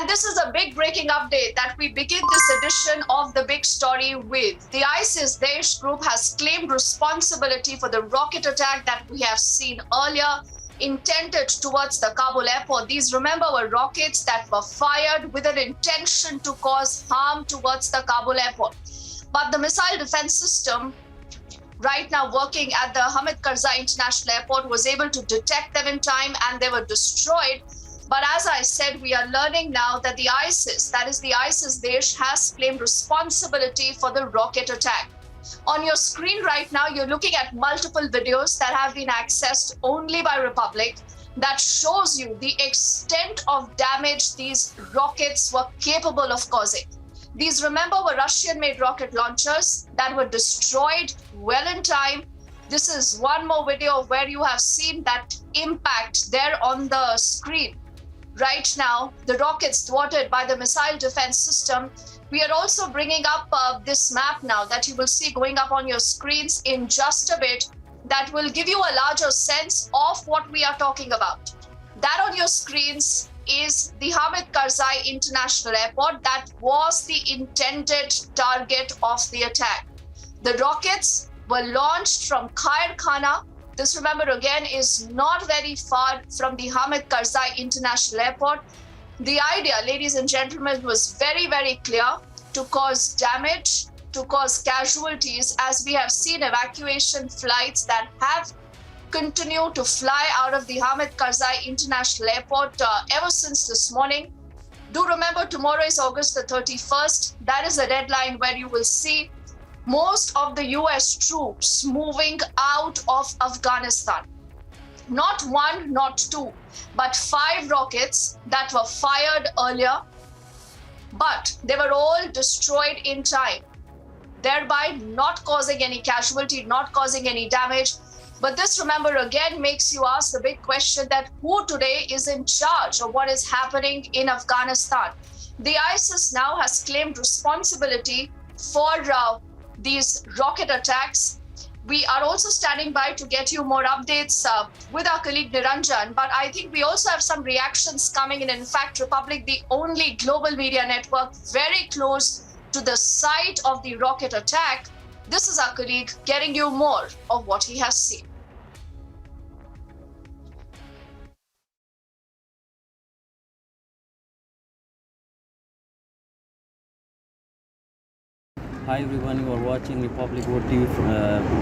And this is a big breaking update that we begin this edition of The Big Story with. The ISIS Daesh group has claimed responsibility for the rocket attack that we have seen earlier, intended towards the Kabul airport. These, remember, were rockets that were fired with an intention to cause harm towards the Kabul airport. But the missile defense system, right now working at the Hamid Karzai International Airport, was able to detect them in time and they were destroyed. But as I said, we are learning now that the ISIS, that is the ISIS Daesh, has claimed responsibility for the rocket attack. On your screen right now, you're looking at multiple videos that have been accessed only by Republic that shows you the extent of damage these rockets were capable of causing. These, remember, were Russian-made rocket launchers that were destroyed well in time. This is one more video where you have seen that impact there on the screen. Right now, the rockets thwarted by the missile defense system. We are also bringing up this map now that you will see going up on your screens in just a bit, that will give you a larger sense of what we are talking about. That on your screens is the Hamid Karzai International Airport. That was the intended target of the attack. The rockets were launched from Khair Khana. This, remember, again, is not very far from the Hamid Karzai International Airport. The idea, ladies and gentlemen, was very, very clear: to cause damage, to cause casualties, as we have seen evacuation flights that have continued to fly out of the Hamid Karzai International Airport ever since this morning. Do remember, tomorrow is August the 31st. That is a deadline where you will see most of the US troops moving out of Afghanistan. Not one, not two, but 5 rockets that were fired earlier, but they were all destroyed in time, thereby not causing any casualty, not causing any damage. But this, remember, again makes you ask the big question that who today is in charge of what is happening in Afghanistan? The ISIS now has claimed responsibility for these rocket attacks. We are also standing by to get you more updates with our colleague Niranjan, but I think we also have some reactions coming in. In fact, Republic, the only global media network very close to the site of the rocket attack, this is our colleague getting you more of what he has seen. Hi everyone, you are watching Republic World TV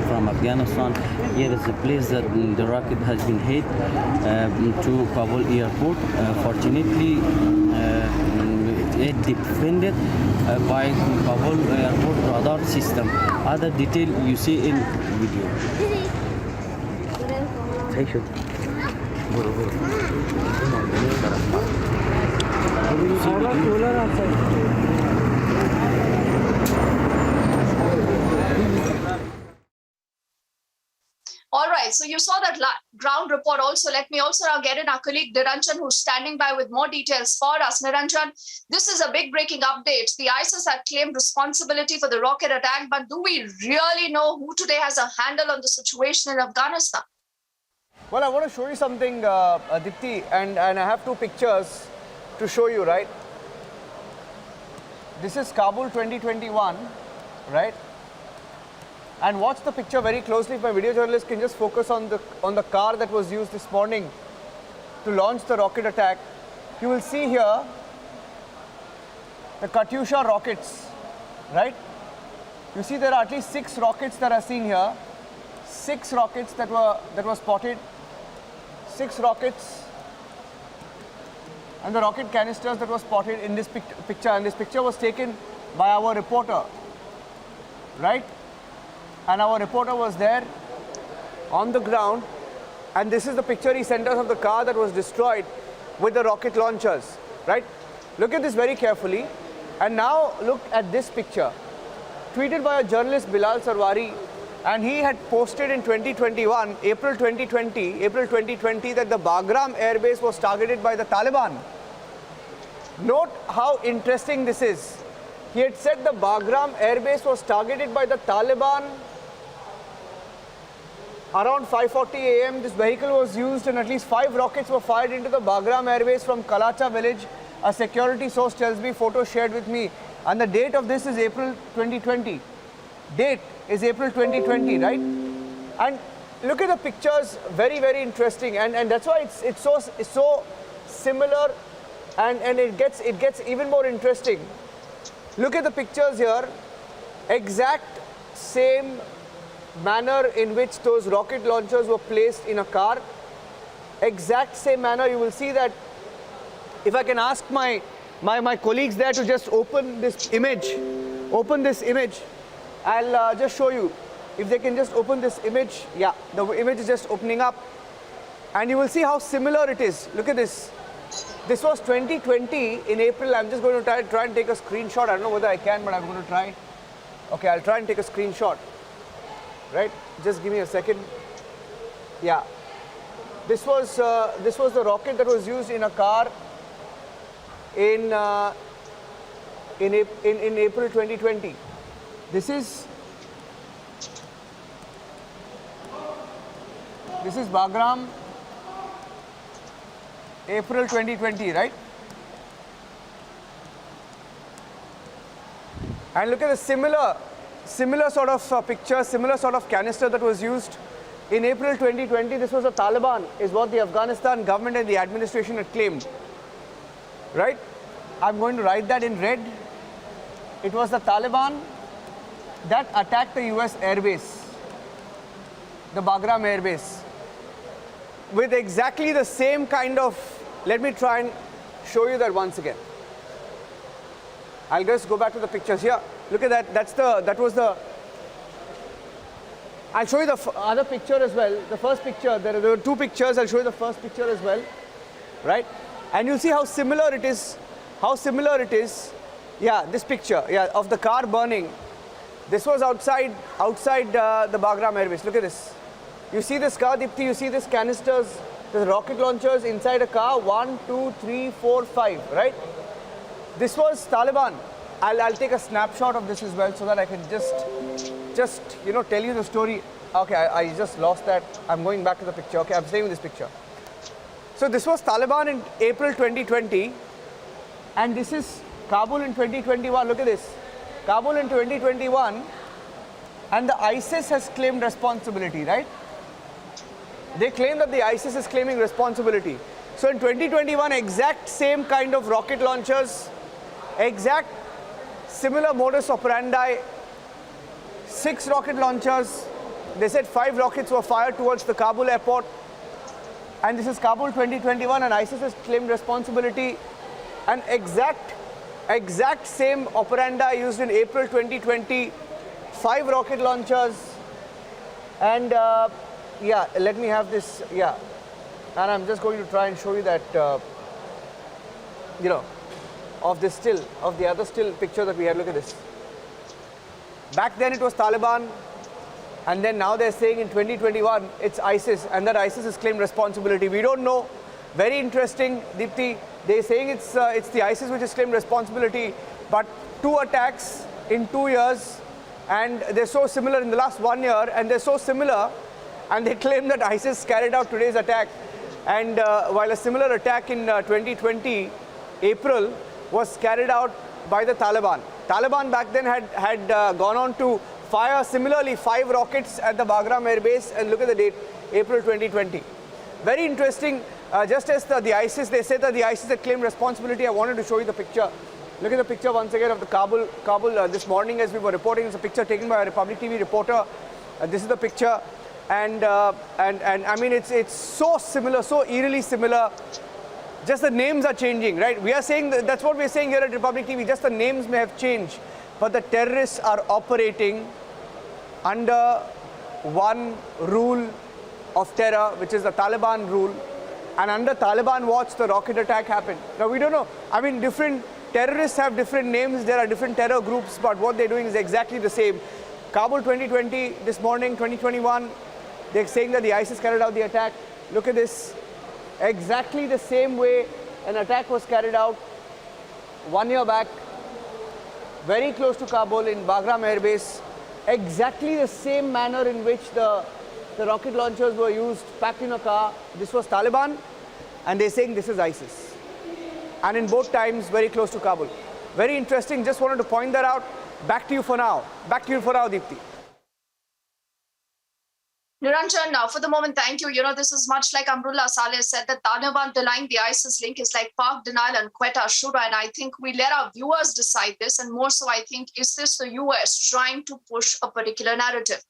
from Afghanistan. Here is a place that the rocket has been hit to Kabul airport. Fortunately, it defended by Kabul airport radar system. Other detail you see in video. All right, so you saw that ground report also. Let me also now get in our colleague Niranjan, who's standing by with more details for us. Niranjan, this is a big breaking update. The ISIS had claimed responsibility for the rocket attack, but do we really know who today has a handle on the situation in Afghanistan? Well, I want to show you something, Dipti, and I have 2 pictures to show you, right? This is Kabul 2021, right? And watch the picture very closely. If my video journalist can just focus on the car that was used this morning to launch the rocket attack. You will see here the Katyusha rockets, right? You see there are at least 6 rockets that are seen here. 6 rockets that were spotted. 6 rockets. And the rocket canisters that were spotted in this picture. And this picture was taken by our reporter, right? And our reporter was there on the ground, and this is the picture he sent us of the car that was destroyed with the rocket launchers, right? Look at this very carefully, and now look at this picture, tweeted by a journalist, Bilal Sarwari, and he had posted in 2021, April 2020, that the Bagram airbase was targeted by the Taliban. Note how interesting this is. He had said the Bagram airbase was targeted by the Taliban. Around 5:40 a.m., this vehicle was used and at least 5 rockets were fired into the Bagram airbase from Kalacha village A security source tells me, photo shared with me, and the date of this is April 2020. Date is April 2020, right? And look at the pictures, very, very interesting, and that's why it's so similar, and it gets even more interesting. Look at the pictures here, exact same manner in which those rocket launchers were placed in a car, exact same manner. You will see that if I can ask my colleagues there to just open this image, I'll just show you. If they can just open this image, yeah, the image is just opening up, and you will see how similar it is. Look at this. This was 2020 in April. I'm just going to try and take a screenshot. I don't know whether I can, but I'm going to try. Okay, I'll try and take a screenshot. Right? Just give me a second. Yeah. This was the rocket that was used in a car in April 2020. This is Bagram, April 2020, right? And look at the similar sort of picture, similar sort of canister that was used in April 2020. This was a Taliban, is what the Afghanistan government and the administration had claimed, right? I'm going to write that in red. It was the Taliban that attacked the US airbase, the Bagram airbase, with exactly the same kind of, let me try and show you that once again. I'll just go back to the pictures here. Look at that, that was the, I'll show you the other picture as well. The first picture, there were two pictures, I'll show you the first picture as well, right? And you'll see how similar it is, yeah, this picture, yeah, of the car burning. This was outside the Bagram airbase. Look at this. You see this car, Deepthi, you see these canisters, the rocket launchers inside a car, 1, 2, 3, 4, 5, right? This was Taliban. I'll take a snapshot of this as well so that I can just you know, tell you the story. Okay, I just lost that. I'm going back to the picture. Okay, I'm staying with this picture. So this was Taliban in April 2020, and this is Kabul in 2021. Look at this. Kabul in 2021, and the ISIS has claimed responsibility, right? They claim that the ISIS is claiming responsibility. So in 2021, exact same kind of rocket launchers, exact similar modus operandi, 6 rocket launchers. They said 5 rockets were fired towards the Kabul airport. And this is Kabul 2021, and ISIS has claimed responsibility. And exact same operandi used in April 2020, 5 rocket launchers. And yeah, let me have this, yeah. And I'm just going to try and show you that, you know, of this still, of the other still picture that we had. Look at this. Back then it was Taliban, and then now they're saying in 2021 it's ISIS, and that ISIS has claimed responsibility. We don't know. Very interesting, Deepthi. They're saying it's the ISIS which has claimed responsibility, but 2 attacks in 2 years, and they're so similar in the last 1 year, and they're so similar, and they claim that ISIS carried out today's attack. And while a similar attack in 2020, April, was carried out by the Taliban. Taliban back then had gone on to fire similarly 5 rockets at the Bagram airbase, and look at the date, April 2020. Very interesting. Just as the ISIS, they said that the ISIS had claimed responsibility. I wanted to show you the picture. Look at the picture once again of the Kabul this morning as we were reporting. It's a picture taken by a Republic TV reporter. This is the picture, and I mean it's so similar, so eerily similar. Just the names are changing, right? We are saying that's what we're saying here at Republic TV. Just the names may have changed, but the terrorists are operating under one rule of terror, which is the Taliban rule. And under Taliban watch, the rocket attack happened. Now we don't know. I mean, different terrorists have different names. There are different terror groups, but what they're doing is exactly the same. Kabul 2020, this morning, 2021, they're saying that the ISIS carried out the attack. Look at this. Exactly the same way an attack was carried out 1 year back, very close to Kabul in Bagram airbase. Exactly the same manner in which the rocket launchers were used, packed in a car. This was Taliban, and they're saying this is ISIS. and in both times very close to Kabul. Very interesting. Just wanted to point that out. Back to you for now. Back to you for now, Deepti. Niranjan, now for the moment, thank you. You know, this is much like Amrullah Saleh said that Taliban denying the ISIS link is like Pak denial and Quetta Shura. And I think we let our viewers decide this. And more so, I think, is this the US trying to push a particular narrative?